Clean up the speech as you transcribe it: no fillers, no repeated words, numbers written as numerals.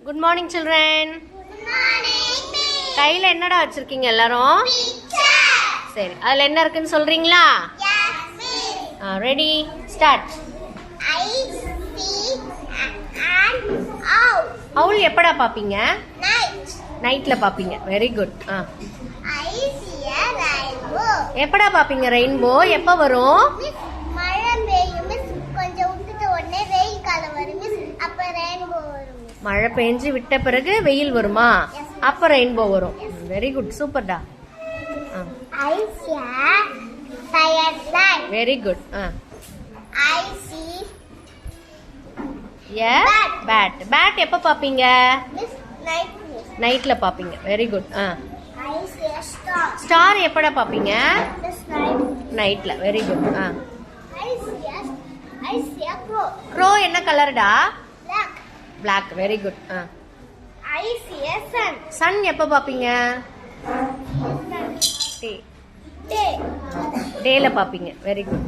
Good morning, children. Good morning. கையில என்னடா வச்சிருக்கீங்க எல்லாரும்? சரி, அதுல என்ன இருக்குன்னு சொல்றீங்களா? Yes, miss. Ready, start. I see an owl. Owl எப்படா பாப்பீங்க? Night. நைட்ல பாப்பீங்க. Very good. I see a rainbow. எப்படா பாப்பீங்க ரெயின்போ? எப்ப வரும்? Miss, மழை பெய்யும் மிஸ். கொஞ்சம் விட்டுட்டு உடனே வெயில் காலம் வரும் மிஸ். அப்ப ரெயின்போ வரும் மிஸ். மழை பெஞ்சு விட்ட பிறகு வெயில் வருமா? அப்ப ரெயின்போ வரும். வெரி குட், சூப்பர்டா. I see a firefly. Very good. I see bat. Bat எப்ப பாப்பீங்க? miss night miss. நைட்ல பாப்பீங்க. Very good. I see a star. Star எப்படா பாப்பீங்க? Miss night. நைட்ல. Very good. I see a crow. Crow என்ன கலர்டா? Black. Black. Very good. I see a sun. Sun எப்ப பாப்பீங்க? Day. டேல பாப்பீங்க. Very good.